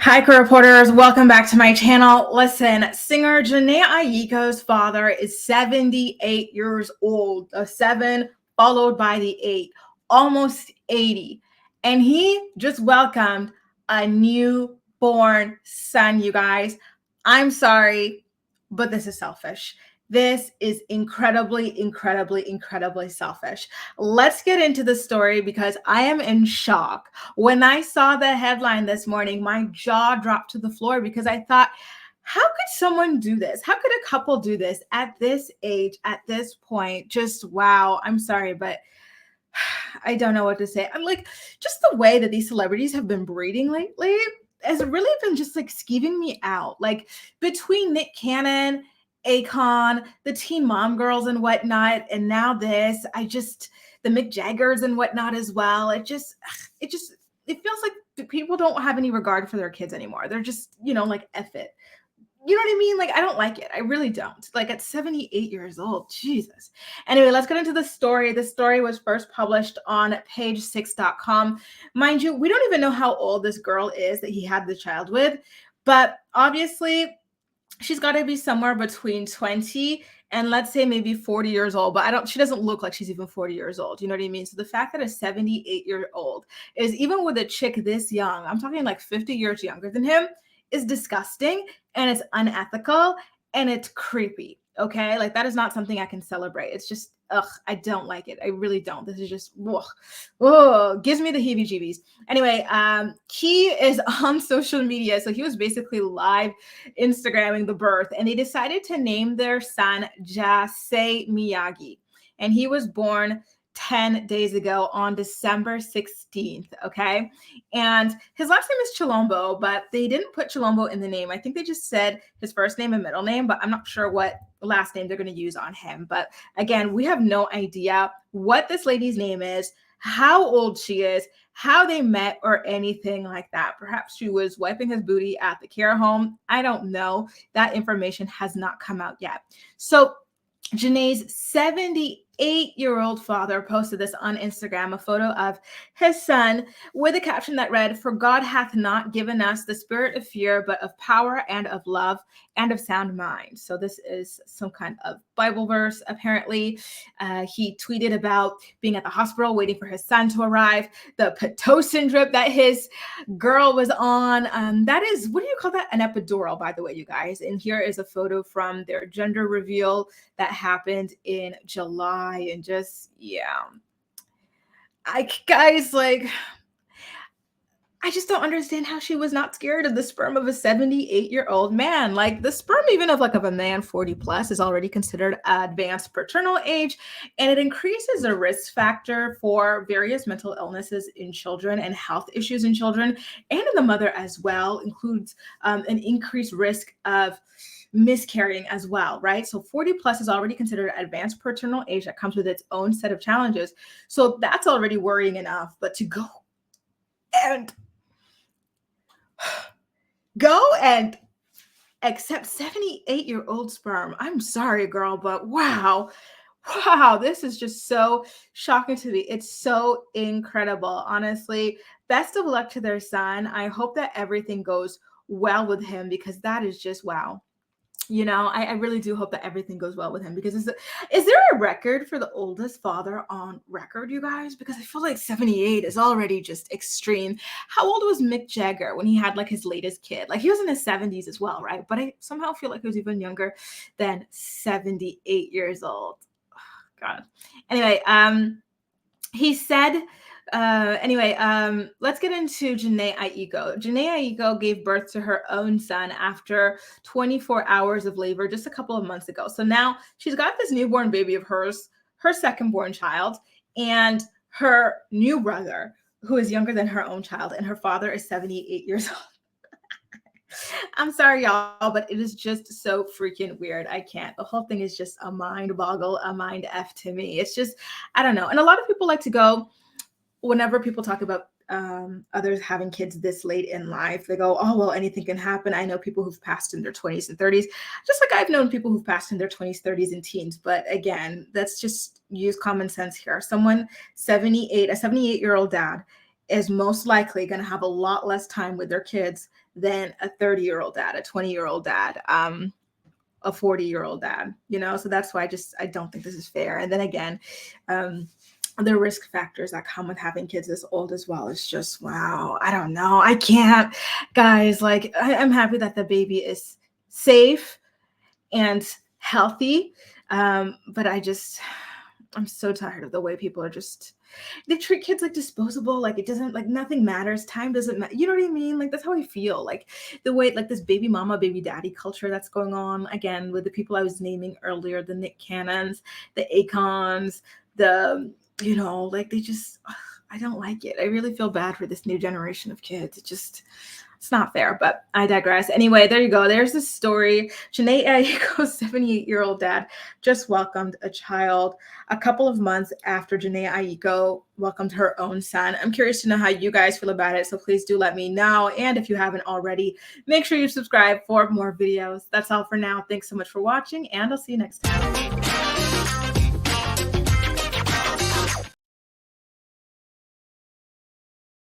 Aiko reporters, welcome back to my channel. Listen, singer Jhene Aiko's father is 78 years old, a 7 followed by the 8, almost 80. And he just welcomed a newborn son, you guys. I'm sorry, but this is selfish. This is incredibly selfish. Let's get into the story because I am in shock. When I saw the headline this morning, my jaw dropped to the floor because I thought, how could someone do this? How could a couple do this at this age, at this point? Just wow. I'm sorry, but I don't know what to say. I'm like, just the way that these celebrities have been breeding lately has really been just like skeeving me out. Like between Nick Cannon, Akon, the Teen Mom Girls and whatnot, and now this, the Mick Jaggers and whatnot as well. It feels like people don't have any regard for their kids anymore. They're just, like F it. You know what I mean? Like, I don't like it. I really don't. Like at 78 years old, Jesus. Anyway, let's get into the story. The story was first published on page6.com. Mind you, we don't even know how old this girl is that he had the child with, but obviously she's got to be somewhere between 20 and let's say maybe 40 years old, but she doesn't look like she's even 40 years old. You know what I mean? So the fact that a 78-year-old is even with a chick this young, I'm talking like 50 years younger than him, is disgusting and it's unethical and it's creepy. Okay. Like that is not something I can celebrate. It's just, I don't like it. I really don't. This is just, gives me the heebie jeebies. Anyway, he is on social media. So he was basically live Instagramming the birth and they decided to name their son Jase Miyagi. And he was born 10 days ago on December 16th, okay? And his last name is Chilombo, but they didn't put Chilombo in the name. I think they just said his first name and middle name, but I'm not sure what last name they're going to use on him. But again, we have no idea what this lady's name is, how old she is, how they met, or anything like that. Perhaps she was wiping his booty at the care home. I don't know. That information has not come out yet. So Jhené's 78-year-old father posted this on Instagram, a photo of his son with a caption that read, "For God hath not given us the spirit of fear, but of power and of love and of sound mind." So this is some kind of Bible verse, apparently. He tweeted about being at the hospital waiting for his son to arrive, the Pitocin drip that his girl was on. That is, what do you call that? An epidural, by the way, you guys. And here is a photo from their gender reveal that happened in July. And just, yeah. I just don't understand how she was not scared of the sperm of a 78-year-old man. Like the sperm, even of a man 40 plus, is already considered advanced paternal age, and it increases the risk factor for various mental illnesses in children and health issues in children and in the mother as well. Includes an increased risk of miscarrying as well, right? So 40 plus is already considered advanced paternal age that comes with its own set of challenges. So that's already worrying enough, but to go and accept 78-year-old sperm. I'm sorry, girl, but wow, this is just so shocking to me. It's so incredible. Honestly, best of luck to their son. I hope that everything goes well with him because that is just wow. I really do hope that everything goes well with him because is there a record for the oldest father on record, you guys? Because I feel like 78 is already just extreme. How old was Mick Jagger when he had his latest kid? He was in his 70s as well, right? But I somehow feel like he was even younger than 78 years old. Oh, God. Anyway, he said, let's get into Jhene Aiko. Jhene Aiko gave birth to her own son after 24 hours of labor just a couple of months ago. So now she's got this newborn baby of hers, her second born child, and her new brother, who is younger than her own child, and her father is 78 years old. I'm sorry, y'all, but it is just so freaking weird. I can't. The whole thing is just a mind boggle, a mind F to me. It's just, I don't know. And a lot of people like to go, whenever people talk about others having kids this late in life, they go, oh, well, anything can happen. I know people who've passed in their 20s and 30s, just like I've known people who've passed in their 20s, 30s, and teens. But again, let's just use common sense here. Someone 78, a 78-year-old dad is most likely going to have a lot less time with their kids than a 30-year-old dad, a 20-year-old dad, a 40-year-old dad, So that's why I don't think this is fair. And then again, the risk factors that come with having kids this old as well is just, wow, I don't know. I can't, guys, like, I'm happy that the baby is safe and healthy. But I'm so tired of the way people are they treat kids like disposable, like it doesn't, like nothing matters. Time doesn't matter. You know what I mean? Like that's how I feel. Like the way, like this baby mama, baby daddy culture that's going on again with the people I was naming earlier, the Nick Cannons, the Akons, like I don't like it. I really feel bad for this new generation of kids. It's not fair, but I digress. Anyway, there you go. There's the story. Jhene Aiko's 78-year-old dad just welcomed a child a couple of months after Jhene Aiko welcomed her own son. I'm curious to know how you guys feel about it, so please do let me know. And if you haven't already, make sure you subscribe for more videos. That's all for now. Thanks so much for watching, and I'll see you next time.